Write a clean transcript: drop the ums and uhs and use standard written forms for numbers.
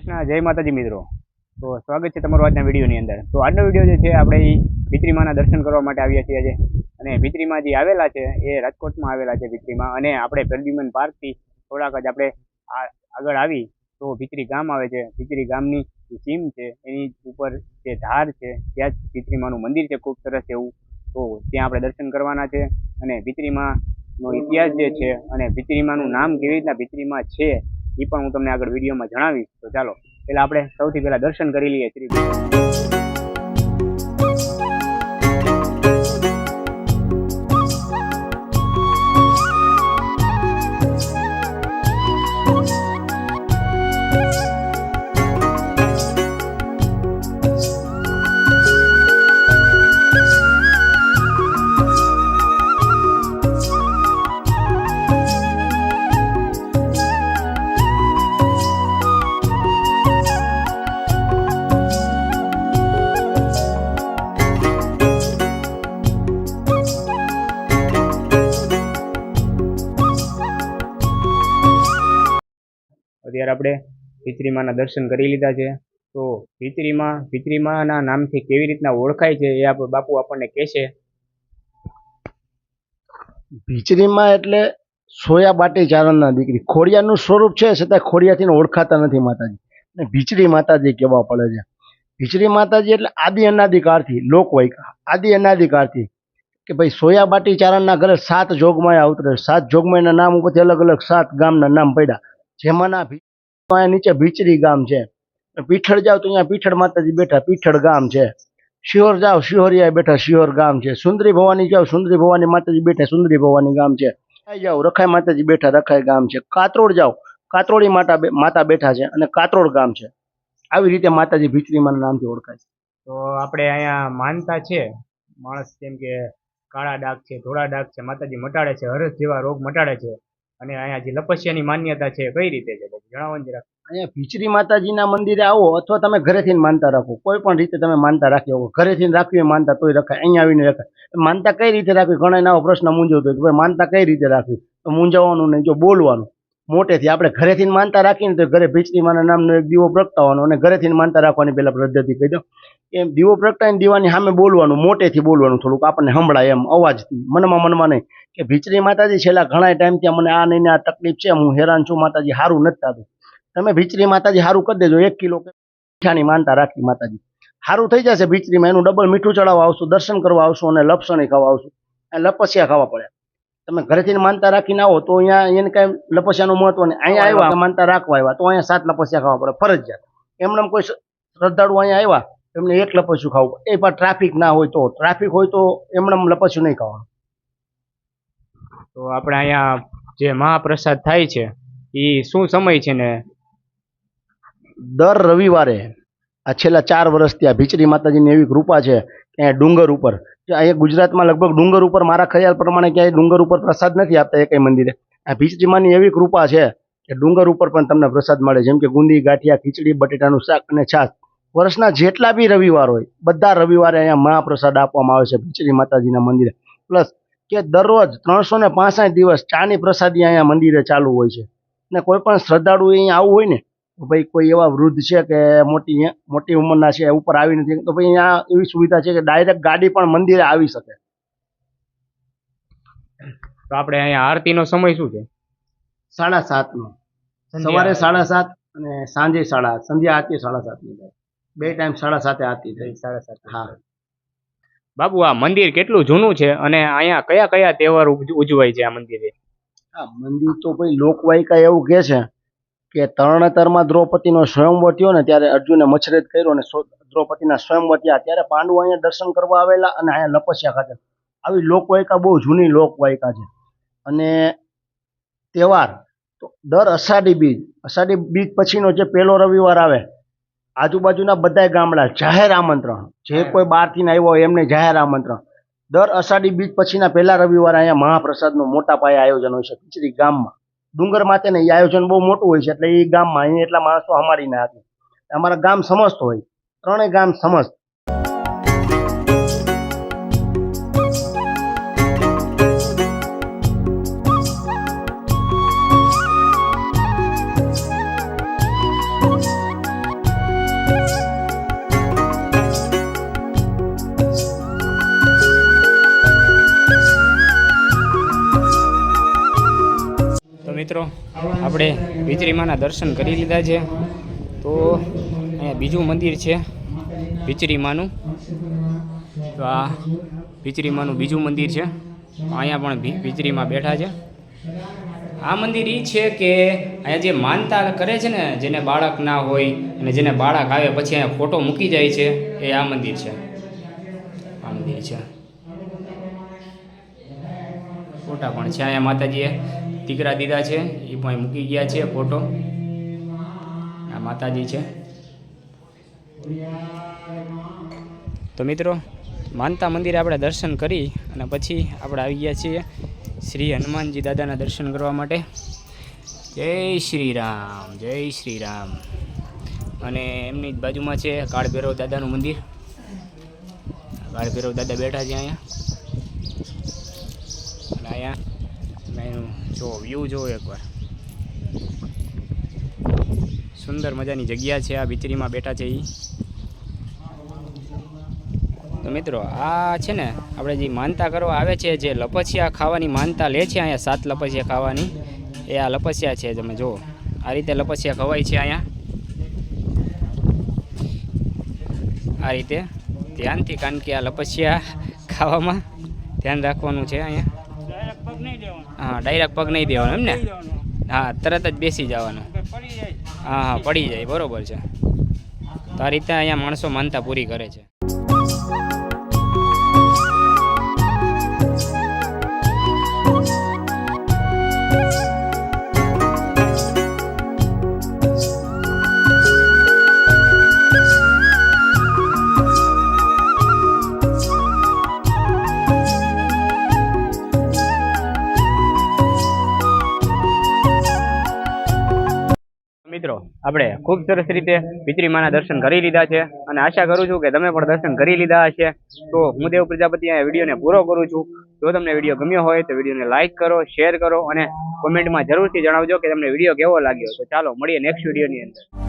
કૃષ્ણ, જય માતાજી મિત્રો। તો સ્વાગત છે તમારું આજના વિડીયોની અંદર। તો આજનો વિડીયો જે છે આપણે ભીત્રીમાના દર્શન કરવા માટે આવ્યા છીએ આજે। અને ભીત્રીમાં જે આવેલા છે એ રાજકોટમાં આવેલા છે ભીત્રીમાં। અને આપણે પ્રદ્યુમન પાર્કથી થોડાક જ આપણે આગળ આવી તો ભીત્રી ગામ આવે છે। ભીત્રી ગામની જે સીમ છે એની ઉપર જે ધાર છે ત્યાં જ ભીત્રીમાનું મંદિર છે ખૂબ સરસ એવું। તો ત્યાં આપણે દર્શન કરવાના છે। અને ભીત્રીમાનો ઇતિહાસ જે છે અને ભીત્રીમાનું નામ કેવી રીતના ભીત્રીમાં છે એ પણ હું તમને આગળ વિડીયોમાં જણાવીશ। તો ચાલો પહેલાં આપણે સૌથી પહેલાં દર્શન કરી લઈએ શ્રી અત્યારે આપણે ભીત્રીમાના દર્શન કરી લીધા છે। તો ભીત્રીમાના નામથી કેવી રીતના ઓળખાય છે એ બાપુ આપણને કહેશે। ભીચરીમાં એટલે સોયા બાટી ચારણના દીકરી, ખોડિયારનું સ્વરૂપ છે છતાં ખોડિયાથી ઓળખાતા નથી માતાજી, ને ભીચરી માતાજી કહેવા પડે છે। ભીચરી માતાજી એટલે આદિ અનાદિકાળથી લોકવાયકા, આદિ અનાદિકાળથી કે ભાઈ સોયા બાટી ચારણના ઘરે 7 જોગમાયા અવતરે, 7 જોગમાયાના નામ ઉપરથી અલગ અલગ 7 ગામના નામ પડ્યા, જેમાંના અહીંયા નીચે ભીચરી ગામ છે। પીઠળ જાવ તો અહીંયા પીઠળ માતાજી બેઠા, પીઠળ ગામ છે। શિહોર જાવ, શિહોરિયા બેઠા, શિહોર ગામ છે। સુંદરી ભવાની જાવ, સુંદરી ભવાની માતાજી બેઠા, સુંદરી ભવાની ગામ છે। રખાઈ જાવ, રખાઈ માતાજી બેઠા, રખાઈ ગામ છે। કાતરોડ જાવ, કાતરોડી માતા બેઠા છે અને કાતરોડ ગામ છે। આવી રીતે માતાજી ભીચરીમાના નામથી ઓળખાય છે। તો આપણે અહીંયા માનતા છે, માણસ જેમ કે કાળા ડાઘ છે, ધોળા ડાઘ છે, માતાજી મટાડે છે, હરસ જેવા રોગ મટાડે છે। અને અહીંયા જે લપસ્યાની માન્યતા છે કઈ રીતે છે જણાવો ને જરાક। અહીંયા ભીચરી માતાજીના મંદિરે આવો અથવા તમે ઘરેથી માનતા રાખો, કોઈ પણ રીતે તમે માનતા રાખી શકો। ઘરેથી રાખવી માનતા તોય રખાય, અહીંયા આવીને રખાય। માનતા કઈ રીતે રાખવી, ઘણા આવો પ્રશ્ન મૂંઝવતો કે ભાઈ માનતા કઈ રીતે રાખવી, તો મૂંઝવવાનું નહીં, જો બોલવાનું મોટેથી। આપણે ઘરેથી માનતા રાખીને તો ઘરે ભીચરીમાના નામનો એક દીવો પ્રગટાવવાનો, અને ઘરેથી માનતા રાખવાની પહેલા પદ્ધતિ કહી દો। એમ દીવો પ્રગટાવીને દીવાની સામે બોલવાનું, મોટેથી બોલવાનું, થોડુંક આપણને સંભળાય એમ અવાજથી, મનમાં નહીં કે ભીચરી માતાજી છેલ્લા ઘણા ટાઈમથી મને આ નહીં આ તકલીફ છે, હું હેરાન છું, માતાજી સારું નથી થતું, તમે ભીચરી માતાજી સારું કરી દેજો। 1 કિલો મીઠાની માનતા રાખી માતાજી સારું થઈ જશે ભીચરીમાં, એનું ડબલ મીઠું ચડાવવા આવશું, દર્શન કરવા આવશું અને લપસણી ખાવા આવશું। લપસ્યા ખાવા પડે, તમે ઘરેથી માનતા રાખીને આવો તો અહીંયા એને કાંઈ લપસ્યાનું મહત્વ નહીં। અહીંયા આવ્યા માનતા રાખવા આવ્યા તો અહીંયા 7 લપસ્યા ખાવા પડે ફરજિયાત। એમને કોઈ શ્રદ્ધાળુ અહીંયા આવ્યા એમને 1 લપસ્યું ખાવું પડે, એ પણ ટ્રાફિક ના હોય તો, ટ્રાફિક હોય તો એમને લપસ્યું નહીં ખાવાનું। તો આપણે અહીંયા જે મહાપ્રસાદ થાય છે એ શું સમય છે ને? દર રવિવારે આ છેલ્લા 4 વર્ષથી આ ભીચરી માતાજીની એવી કૃપા છે કે અહીંયા ડુંગર ઉપર, અહીંયા ગુજરાતમાં લગભગ ડુંગર ઉપર મારા ખ્યાલ પ્રમાણે ક્યાંય ડુંગર ઉપર પ્રસાદ નથી આપતા એકેય મંદિરે। આ ભીચરીમાની એવી કૃપા છે કે ડુંગર ઉપર પણ તમને પ્રસાદ મળે, જેમ કે ગુંદી, ગાંઠિયા, ખીચડી, બટેટાનું શાક અને છાશ। વર્ષના જેટલા બી રવિવાર હોય બધા રવિવારે અહીંયા મહાપ્રસાદ આપવામાં આવે છે ભીચરી માતાજીના મંદિરે। પ્લસ કે દરરોજ 365 દિવસ ચાની પ્રસાદી અહીંયા મંદિરે ચાલુ હોય છે। ને કોઈ પણ શ્રદ્ધાળુ અહીંયા આવવું હોય ને તો ભાઈ કોઈ એવા વૃદ્ધ છે કે મોટી ઉંમરના છે, ઉપર આવી નથી તો ભાઈ અહીંયા એવી સુવિધા છે કે ડાયરેક્ટ ગાડી પણ મંદિરે આવી શકે। તો આપણે અહીંયા આરતીનો સમય શું છે? 7:30 સવારે 7:30 અને સાંજે 7:30, સંધ્યા આરતી 7:30 ની થાય, 2 ટાઈમ 7:30 આરતી થાય। 7:30 હા। બાબુ આ મંદિર કેટલું જૂનું છે અને અહીંયા કયા કયા તહેવાર ઉજવાય છે આ મંદિરે? આ મંદિર તો ભાઈ લોકવાયકા એવું કહે છે કે તરણેતરમાં દ્રૌપદીનો સ્વયંવર થયો ને ત્યારે અર્જુને મચ્છરેદ કર્યો અને દ્રૌપદીના સ્વયંવર થયા ત્યારે પાંડવો અહીંયા દર્શન કરવા આવેલા અને અહીંયા લપસ્યા ખાતે। આવી લોકવાયકા બહુ જૂની લોકવાયકા છે। અને તહેવાર તો દર અષાઢી બીજ પછીનો જે પહેલો રવિવાર આવે, આજુબાજુના બધા ગામડા જાહેર આમંત્રણ, જે કોઈ બહારથી આવ્યો હોય એમને જાહેર આમંત્રણ। દર અષાઢી બીજ પછીના પહેલા રવિવારે અહીંયા મહાપ્રસાદનું મોટા પાયે આયોજન હોય છે ભીચરી ગામમાં। ડુંગર માથે ને એ આયોજન બહુ મોટું હોય છે, એટલે એ ગામમાં અહીંયા એટલા માણસો અમારીને આપે। અમારા ગામ સમસ્ત હોય, 3 ગામ સમસ્ત। આપણે ભીચરીમાના દર્શન કરી લીધા છે. તો અહીંયા બીજું મંદિર છે ભીચરીમાનું. તો આ ભીચરીમાનું બીજું મંદિર છે. અહીંયા પણ ભીચરીમાં બેઠા છે. આ મંદિર એ છે કે અહીંયા જે માનતા કરે છે ને, જેને બાળક ના હોય અને જેને બાળક આવે પછી અહીંયા ફોટો મૂકી જાય છે, એ આ મંદિર છે. આ મંદિર છે. ફોટા પણ છે અહીંયા. માતાજીએ દીકરા દીધા છે, એ પણ મૂકી ગયા છે ફોટો. આ માતાજી છે. તો મિત્રો, માનતા મંદિરે આપણે દર્શન કરી અને પછી આપણે આવી ગયા છીએ શ્રી હનુમાનજી દાદાના દર્શન કરવા માટે. જય શ્રી રામ, જય શ્રી રામ. અને એમની જ બાજુમાં છે કાળ ભૈરવ દાદાનું મંદિર. કાળ ભૈરવ દાદા બેઠા છે અહીંયા. અને અહીંયા એનું જો વ્યૂ જોવો એકવાર. સુંદર મજાની જગ્યા છે. આ ભીચરીમાં બેઠા છે એ. તો મિત્રો, આ છે ને આપણે જે માનતા કરવા આવે છે, જે લપસિયા ખાવાની માનતા લે છે અહીંયા, 7 લપસિયા ખાવાની, એ આ લપસિયા છે. તમે જુઓ, આ રીતે લપસિયા ખવાય છે અહીંયા. આ રીતે ધ્યાનથી, કારણ કે આ લપસિયા ખાવામાં ધ્યાન રાખવાનું છે અહીંયા. હા, ડાયરેક્ટ પગ નહીં દેવાનો એમ ને? હા, તરત જ બેસી જવાનું. હા હા, પડી જાય. બરોબર છે. તો આ રીતે અહીંયા માણસો માનતા પૂરી કરે છે. મિત્રો, આપણે ખૂબ સરસ રીતે ભીચરીમાના દર્શન કરી લીધા છે અને આશા કરું છું કે તમે પણ દર્શન કરી લીધા હશે. તો હું દેવ પ્રજાપતિ આ વિડીયોને પૂરો કરું છું. જો તમને વિડીયો ગમ્યો હોય તો વિડીયોને લાઇક કરો, શેર કરો અને કોમેન્ટમાં જરૂરથી જણાવજો કે તમને વિડીયો કેવો લાગ્યો. તો ચાલો મળીએ નેક્સ્ટ વિડીયોની અંદર.